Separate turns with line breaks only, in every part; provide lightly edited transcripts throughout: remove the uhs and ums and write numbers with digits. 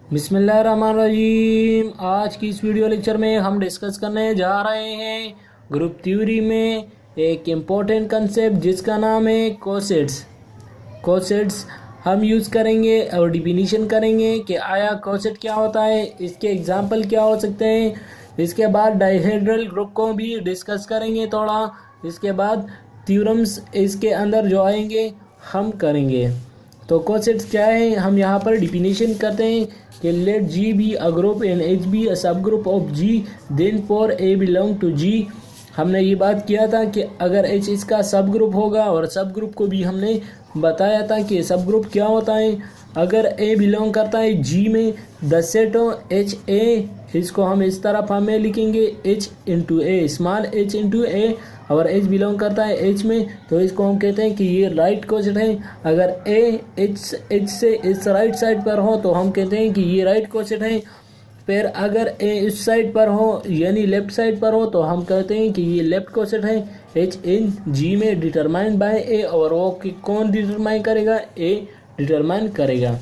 बिस्मिल्लाहिर्रहमानिर्रहीम। आज की इस वीडियो लेक्चर में हम डिस्कस करने जा रहे हैं ग्रुप थ्योरी में एक इम्पोर्टेंट कंसेप्ट जिसका नाम है कोसेट्स। कोसेट्स हम यूज़ करेंगे और डिफिनीशन करेंगे कि आया कोसेट क्या होता है, इसके एग्जांपल क्या हो सकते हैं। इसके बाद डाइहेड्रल ग्रुप को भी डिस्कस करेंगे थोड़ा। इसके बाद थ्योरम्स इसके अंदर जो आएंगे हम करेंगे। तो कोसेट्स क्या है, हम यहाँ पर डिफिनीशन करते हैं कि let G be a group and H B a subgroup of G then for a belong to G. हमने ये बात किया था कि अगर एच इसका सब ग्रुप होगा, और सब ग्रुप को भी हमने बताया था कि सब ग्रुप क्या होता है। अगर ए बिलोंग करता है जी में, the set of H A, इसको हम इस तरह फॉर्म में लिखेंगे एच इंटू ए, स्मॉल एच इंटू ए। और एच बिलोंग करता है एच में, तो इसको हम कहते हैं कि ये राइट कोसेट है। अगर ए एच से इस राइट साइड पर हो तो हम कहते हैं कि ये राइट कोसेट है। फिर अगर ए इस साइड पर हो यानी लेफ्ट साइड पर हो तो हम कहते हैं कि ये लेफ्ट कोसेट है। एच इन जी में डिटरमाइंड बाय ए, और वो कौन डिटरमाइन करेगा, ए डिटरमाइन करेगा।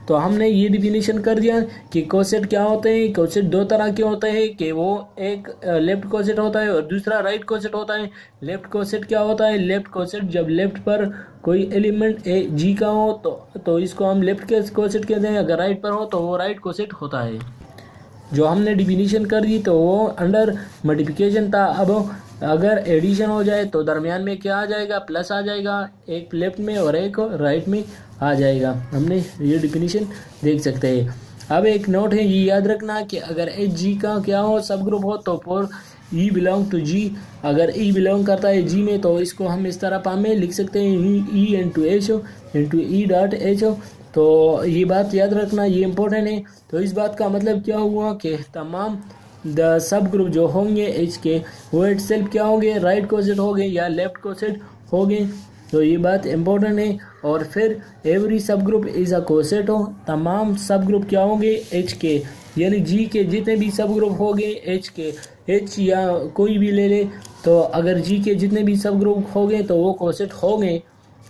तो हमने ये डिफिनीशन कर दिया कि कोसेट क्या होते हैं। कोसेट दो तरह के होते हैं कि वो एक लेफ्ट कोसेट होता है और दूसरा राइट कोसेट होता है। लेफ्ट कोसेट क्या होता है, लेफ्ट कोसेट जब लेफ्ट पर कोई एलिमेंट ए जी का हो तो इसको हम लेफ्ट के कोसेट कहते हैं। अगर राइट पर हो तो वो राइट कोसेट होता है। जो हमने डिफिनीशन कर दी तो वो अंडर मल्टीप्लिकेशन था। अब अगर एडिशन हो जाए तो दरमियान में क्या आ जाएगा, प्लस आ जाएगा, एक लेफ्ट में और एक राइट में आ जाएगा। हमने ये डिफिनीशन देख सकते हैं। अब एक नोट है, ये याद रखना कि अगर एच जी का क्या हो, सब ग्रुप हो, तो फॉर ई बिलोंग टू जी। अगर ई बिलोंग करता है जी में तो इसको हम इस तरह फॉर्म में लिख सकते हैं E into H into E dot H. तो ये बात याद रखना, ये इम्पोर्टेंट है। तो इस बात का मतलब क्या हुआ कि तमाम द सब ग्रुप जो होंगे एच के वो इट सेल्फ क्या होंगे, राइट कोसेट होंगे या लेफ्ट कोसेट होंगे। तो ये बात इम्पोर्टेंट है। और फिर एवरी सब ग्रुप इज़ अ कोसेट हो, तमाम सब ग्रुप क्या होंगे एच के, यानी जी के जितने भी सब ग्रुप होंगे एच के, एच या कोई भी ले ले, तो अगर जी के जितने भी सब ग्रुप होंगे तो वो कोसेट होंगे।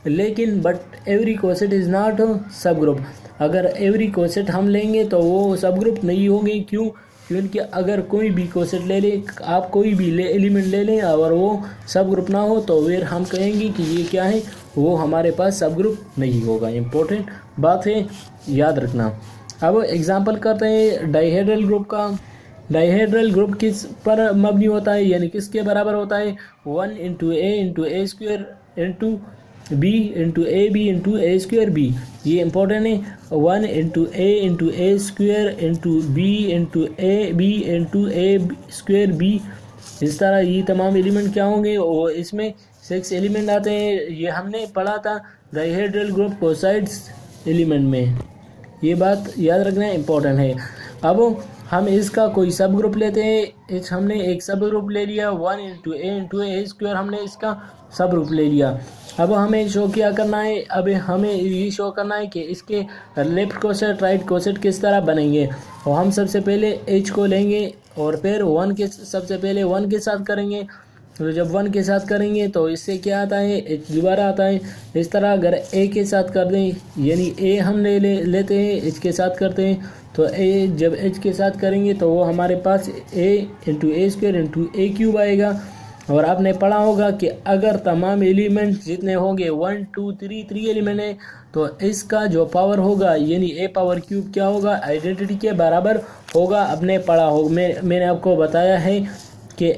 लेकिन but every coset is not सब ग्रुप। अगर एवरी कोसेट हम लेंगे तो वो सब ग्रुप नहीं होंगे। क्यों? क्योंकि अगर कोई भी कोसेट ले ले, आप कोई भी एलिमेंट ले लें और वो सब ग्रुप ना हो तो फिर हम कहेंगे कि ये क्या है, वो हमारे पास सब ग्रुप नहीं होगा। इम्पोर्टेंट बात है, याद रखना। अब एग्जांपल करते हैं डाइहेड्रल ग्रुप का। डाइहेड्रल ग्रुप किस पर मबनी होता है, यानी किसके बराबर होता है, 1 इंटू ए स्क्वायर इंटू बी इंटू ए स्क्वायर बी। ये इंपॉर्टेंट है। 1 इंटू ए स्क्वायर इंटू बी इंटू ए स्क्वायर बी। इस तरह ये तमाम एलिमेंट क्या होंगे, और इसमें 6 एलिमेंट आते हैं। ये हमने पढ़ा था डाइहेड्रल ग्रुप कोसाइड्स एलिमेंट में। ये बात याद रखना इम्पोर्टेंट है। अब हम इसका कोई सब ग्रुप लेते हैं। हमने एक सब ग्रुप ले लिया, 1 इंटू ए स्क्वायर, हमने इसका सब ग्रुप ले लिया। अब हमें शो क्या करना है, अब हमें ये शो करना है कि इसके लेफ्ट कोसेट राइट कोसेट किस तरह बनेंगे। और हम सबसे पहले एच को लेंगे और फिर सबसे पहले 1 के साथ करेंगे। तो जब 1 के साथ करेंगे तो इससे क्या आता है, एच दोबारा आता है। इस तरह अगर ए के साथ कर दें, यानी ए हम लेते हैं, एच के साथ करते हैं, तो ए जब एच के साथ करेंगे तो वो हमारे पास ए इंटू ए स्क्वायर इंटू ए क्यूब आएगा। और आपने पढ़ा होगा कि अगर तमाम एलिमेंट जितने होंगे 1 2 3 एलिमेंट है, तो इसका जो पावर होगा यानी ए पावर क्यूब क्या होगा, आइडेंटिटी के बराबर होगा। आपने पढ़ा होगा, मैंने आपको बताया है कि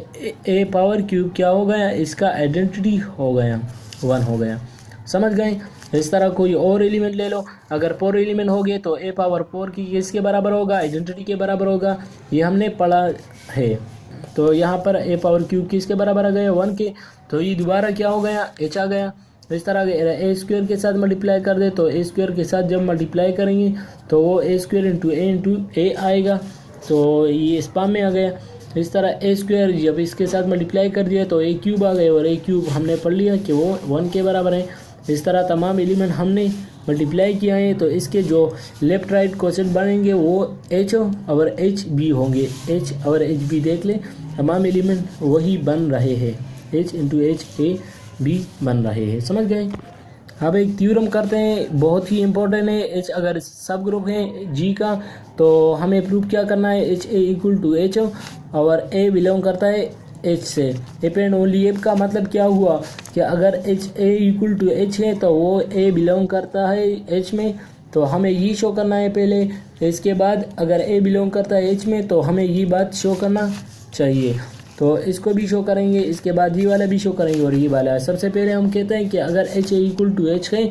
ए पावर क्यूब क्या हो गया, इसका आइडेंटिटी हो गया 1 हो गया। समझ गए? इस तरह कोई और एलिमेंट ले लो, अगर 4 एलिमेंट हो गए तो ए पावर 4 की किसके बराबर होगा, आइडेंटिटी के बराबर होगा। ये हमने पढ़ा है। तो यहाँ पर ए पावर क्यूब किसके बराबर आ गया, 1 के। तो ये दोबारा क्या हो गया, एच आ गया। इस तरह ए स्क्वायर के साथ मल्टीप्लाई कर दे, तो ए स्क्वायर के साथ जब मल्टीप्लाई करेंगे तो वो ए स्क्वायर इंटू ए आएगा। तो ये स्पाम में आ गया। इस तरह ए स्क्वायर जब इसके साथ मल्टीप्लाई कर दिया तो ए क्यूब आ गए, और ए क्यूब हमने पढ़ लिया कि वो 1 के बराबर है। इस तरह तमाम एलिमेंट हमने मल्टीप्लाई किया है, तो इसके जो लेफ्ट राइट कोसेट बनेंगे वो एच और एच बी होंगे। एच और एच बी देख लें, तमाम एलिमेंट वही बन रहे हैं, H into H A B बन रहे हैं। समझ गए? अब एक थ्योरम करते हैं, बहुत ही इम्पोर्टेंट है। एच अगर सब ग्रुप है जी का तो हमें प्रूव क्या करना है, H A equal to H और ए बिलोंग करता है एच से। इफ एंड ओनली इफ का मतलब क्या हुआ कि अगर H A equal to H है तो वो ए बिलोंग करता है एच में, तो हमें ये शो करना है पहले। इसके बाद अगर ए बिलोंग करता है एच में तो हमें ये बात शो करना चाहिए, तो इसको भी शो करेंगे, इसके बाद ये वाला भी शो करेंगे और ये वाला। सबसे पहले हम कहते हैं कि अगर H A equal to H है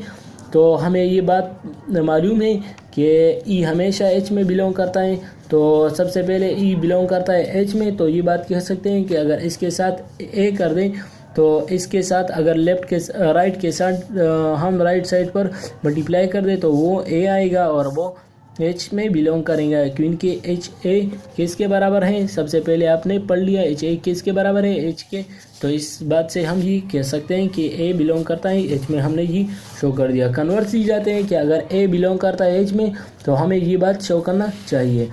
तो हमें ये बात मालूम है कि ई हमेशा एच में बिलोंग करता है। तो सबसे पहले ई बिलोंग करता है एच में, तो ये बात कह सकते हैं कि अगर इसके साथ ए कर दें तो इसके साथ अगर लेफ्ट के राइट के साथ हम राइट साइड पर मल्टीप्लाई कर दें तो वो ए आएगा और वो एच में बिलोंग करेंगे, क्योंकि एच ए किसके बराबर है, सबसे पहले आपने पढ़ लिया एच ए किसके बराबर है, एच के। तो इस बात से हम ये कह सकते हैं कि ए बिलोंग करता है एच में, हमने ये शो कर दिया। कन्वर्स ही जाते हैं कि अगर ए बिलोंग करता है एच में तो हमें ये बात शो करना चाहिए।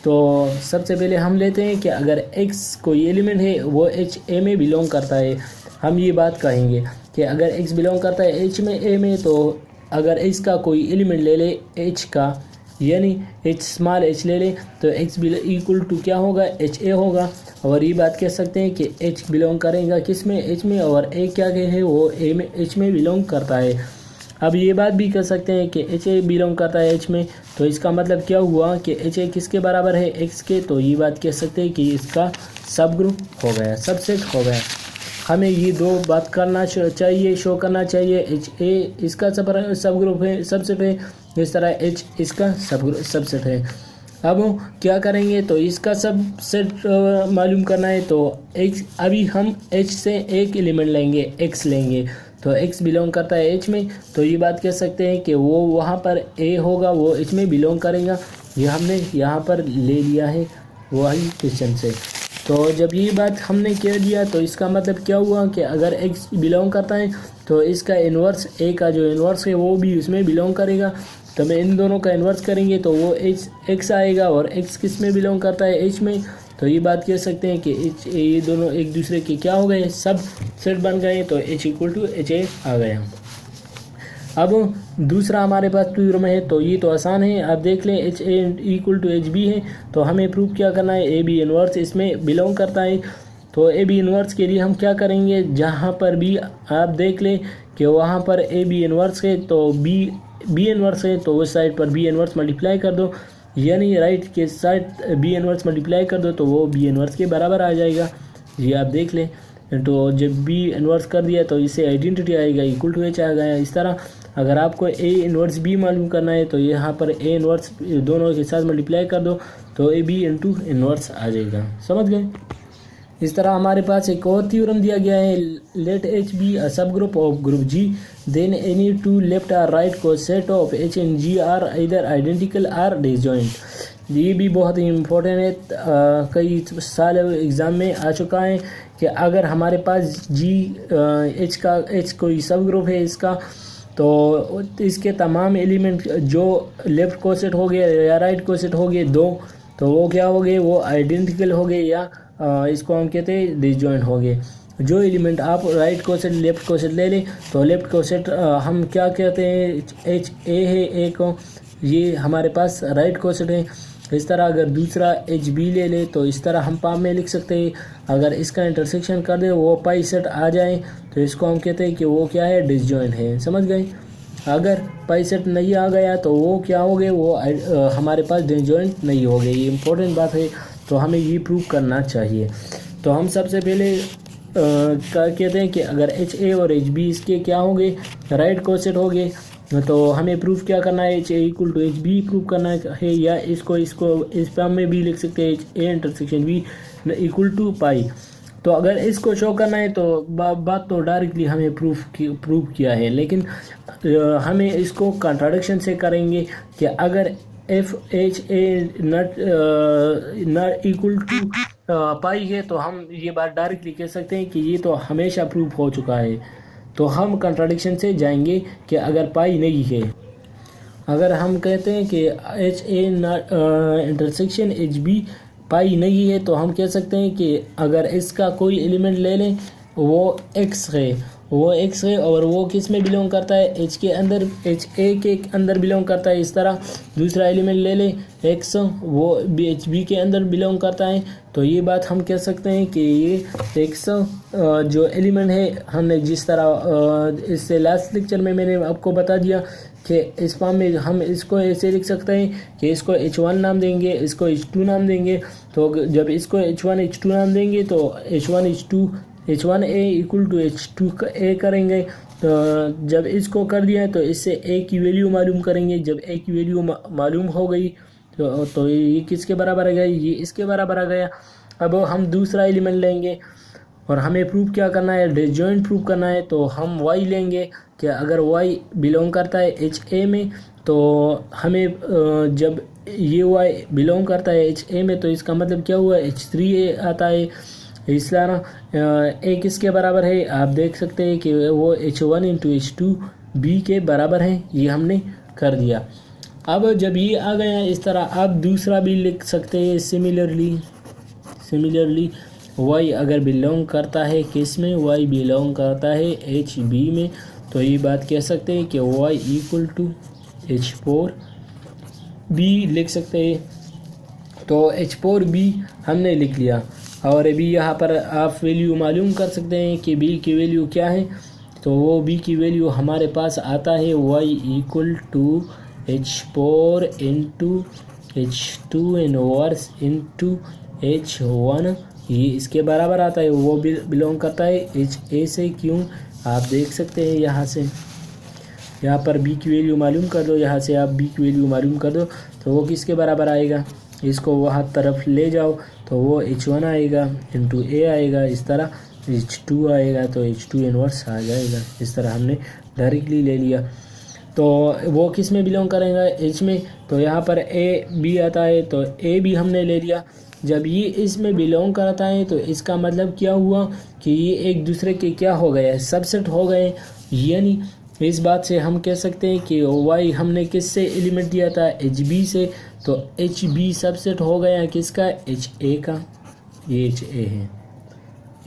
तो सबसे पहले हम लेते हैं कि अगर एक्स कोई एलिमेंट है वो एच ए में बिलोंग करता है, हम ये बात कहेंगे कि अगर एक्स बिलोंग करता है एच में ए में, तो अगर इसका कोई एलिमेंट ले ले एच का, यानी एच स्मॉल एच ले ले तो एक्स इक्वल टू क्या होगा, एच ए होगा। और ये बात कह सकते हैं कि एच बिलोंग करेगा किस में, एच में, और ए क्या है वो ए में एच में बिलोंग करता है। अब ये बात भी कर सकते हैं कि एच ए बिलोंग करता है एच में, तो इसका मतलब क्या हुआ कि एच ए किसके बराबर है, एक्स के। तो ये बात कह सकते हैं कि इसका सब ग्रुप हो गया, सबसेट हो गया। हमें ये दो बात करना चाहिए, शो करना चाहिए। एच ए इसका सब ग्रुप है, सबसेट है, इस तरह एच इसका सबसेट है। अब क्या करेंगे, तो इसका सबसेट मालूम करना है तो एक्स, अभी हम एच से एक एलिमेंट लेंगे, एक्स लेंगे, तो एक्स बिलोंग करता है एच में, तो ये बात कह सकते हैं कि वो वहाँ पर ए होगा, वो एच में बिलोंग करेगा। ये हमने यहाँ पर ले लिया है वही क्वेश्चन से। तो जब ये बात हमने कह दिया तो इसका मतलब क्या हुआ कि अगर एक्स बिलोंग करता है तो इसका इन्वर्स, ए का जो इन्वर्स है वो भी उसमें बिलोंग करेगा। तो मैं इन दोनों का इन्वर्स करेंगे तो वो एच एक्स आएगा, और एक्स किस में बिलोंग करता है, एच में। तो ये बात कह सकते हैं कि एच ए ये दोनों एक दूसरे के क्या हो गए, सब सेट बन गए, तो H equal to H A आ गया। अब दूसरा हमारे पास थ्योरम है, तो ये तो आसान है, आप देख लें H A equal to H B है, तो हमें प्रूव क्या करना है, ए बी इन्वर्स इसमें बिलोंग करता है। तो ए बी इन्वर्स के लिए हम क्या करेंगे, जहाँ पर भी आप देख लें कि वहाँ पर ए बी इन्वर्स है तो बी इन्वर्स है, तो उस साइड पर बी इन्वर्स मल्टीप्लाई कर दो, यानी राइट के साइड बी इन्वर्स मल्टीप्लाई कर दो तो वो बी इन्वर्स के बराबर आ जाएगा। ये आप देख लें, तो जब बी इन्वर्स कर दिया तो इसे आइडेंटिटी आएगा, इक्वल टू एच आ गया। इस तरह अगर आपको ए इन्वर्स बी मालूम करना है तो यहाँ पर ए इन्वर्स दोनों के साथ मल्टीप्लाई कर दो तो ए बी इंटू इन्वर्स आ जाएगा, समझ गए। इस तरह हमारे पास एक और थ्योरम दिया गया है, late H B a subgroup of group G, then any two left और राइट को set of H and G are इधर आइडेंटिकल आर डिसजॉइंट। ये भी बहुत ही इम्पोर्टेंट है, कई साल एग्ज़ाम में आ चुका है कि अगर हमारे पास जी एच कोई सब ग्रुप है इसका, तो इसके तमाम एलिमेंट जो लेफ़्ट को सेट हो गए या राइट को सेट हो गए दो, तो वो क्या हो गए, वो आइडेंटिकल हो गए, या इसको हम कहते हैं डिसजॉइंट हो गए। जो एलिमेंट आप राइट को सेट लेफ़्ट को सेट ले लें तो लेफ़्ट को सेट हम क्या कहते हैं, एच ए है, ए को, ये हमारे पास राइट को सेट है। इस तरह अगर दूसरा एच बी ले ले तो इस तरह हम पाम में लिख सकते हैं, अगर इसका इंटरसेक्शन कर दे वो पाई सेट आ जाए तो इसको हम कहते हैं कि वो क्या है, डिसजॉइंट है, समझ गए। अगर पाई सेट नहीं आ गया तो वो क्या हो गए, वो हमारे पास डिसजॉइंट नहीं हो गए। ये इंपॉर्टेंट बात है, तो हमें ये प्रूव करना चाहिए। तो हम सबसे पहले कहते हैं कि अगर एच ए और एच बी इसके क्या होंगे, राइट को सेट हो गए, तो हमें प्रूफ क्या करना है, H A equal to H B proof करना है, या इसको इस फॉर्म में भी लिख सकते हैं, H A intersection B equal to pi. तो अगर इसको शो करना है तो बात तो डायरेक्टली हमें प्रूफ किया है, लेकिन हमें इसको कॉन्ट्राडिक्शन से करेंगे कि अगर F H A not equal to pi है तो हम ये बात डायरेक्टली कह सकते हैं कि ये तो हमेशा प्रूफ हो चुका है। तो हम कॉन्ट्राडिक्शन से जाएंगे कि अगर पाई नहीं है, अगर हम कहते हैं कि H A intersection H B pi नहीं है तो हम कह सकते हैं कि अगर इसका कोई एलिमेंट ले लें वो एक्स है वो एक्स है और वो किस में बिलोंग करता है, एच के अंदर, एच ए के अंदर बिलोंग करता है। इस तरह दूसरा एलिमेंट ले लें एक्स, वो बी एच बी के अंदर बिलोंग करता है। तो ये बात हम कह सकते हैं कि ये एक्स जो एलिमेंट है, हमने जिस तरह इससे लास्ट लेक्चर में मैंने आपको बता दिया कि इस फॉर्म में हम इसको ऐसे लिख सकते हैं कि इसको H1 नाम देंगे, इसको H2 नाम देंगे। तो जब इसको H1 H2 नाम देंगे तो H1 H2 H1A equal to H2A करेंगे। तो जब इसको कर दिया तो इससे A की वैल्यू मालूम करेंगे। जब A की वैल्यू मालूम हो गई तो ये किसके बराबर आ गया, ये इसके बराबर आ गया। अब हम दूसरा एलिमेंट लेंगे और हमें प्रूफ क्या करना है, डिसजॉइंट प्रूफ करना है। तो हम y लेंगे कि अगर y बिलोंग करता है HA में तो हमें जब ये y बिलोंग करता है HA में तो इसका मतलब क्या हुआ, H3A आता है। इस तरह A किसके बराबर है, आप देख सकते हैं कि वो H1 इंटू H2B के बराबर है। ये हमने कर दिया। अब जब ये आ गया इस तरह आप दूसरा भी लिख सकते हैं सिमिलरली y अगर बिलोंग करता है किस में, y बिलोंग करता है HB में, तो ये बात कह सकते हैं कि y इक्वल टू H4B लिख सकते हैं। तो H4B हमने लिख लिया और अभी यहाँ पर आप वैल्यू मालूम कर सकते हैं कि B की वैल्यू क्या है। तो वो B की वैल्यू हमारे पास आता है y equal to H4 into H2 inverse into H1, ये इसके बराबर आता है। वो भी बिलोंग करता है HA से। क्यों, आप देख सकते हैं यहाँ से, यहाँ पर B की वैल्यू मालूम कर दो, यहाँ से आप B की वैल्यू मालूम कर दो तो वो किसके बराबर आएगा, इसको वहाँ तरफ ले जाओ तो वो H1 आएगा इंटू A आएगा, इस तरह H2 आएगा तो H2 इनवर्स आ जाएगा। इस तरह हमने डायरेक्टली ले लिया। तो वो किस में बिलोंग करेगा, H में। तो यहाँ पर A B आता है तो A भी हमने ले लिया। जब ये इसमें बिलोंग करता है तो इसका मतलब क्या हुआ कि ये एक दूसरे के क्या हो गए, सबसेट हो गए। यानी इस बात से हम कह सकते हैं कि y हमने किससे एलिमेंट दिया था, HB से, तो HB सबसेट हो गया किसका, HA का। ये HA है,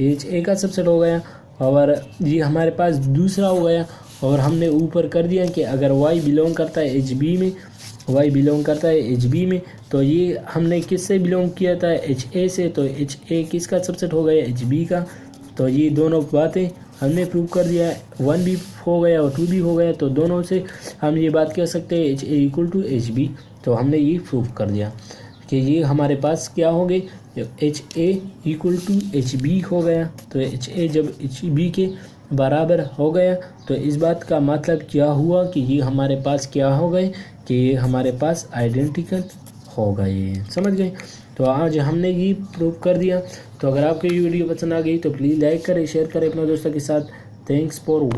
HA का सबसेट हो गया और ये हमारे पास दूसरा हो गया। और हमने ऊपर कर दिया कि अगर y बिलोंग करता है HB में, y बिलोंग करता है HB में, तो ये हमने किससे बिलोंग किया था, HA से। तो HA किसका सबसेट हो गया, HB का। तो ये दोनों बातें हमने प्रूव कर दिया, 1 भी हो गया और 2 भी हो गया। तो दोनों से हम ये बात कह सकते हैं HA इक्वल टू HB। तो हमने ये प्रूव कर दिया कि ये हमारे पास क्या हो गए, HA इक्वल टू HB हो गया। तो HA जब HB के बराबर हो गया तो इस बात का मतलब क्या हुआ कि ये हमारे पास क्या हो गए, कि ये हमारे पास आइडेंटिकल हो गए। समझ गए। तो आज हमने ये प्रूव कर दिया। तो अगर आपको ये वीडियो पसंद आ गई तो प्लीज़ लाइक करें, शेयर करें अपने दोस्तों के साथ। Thanks for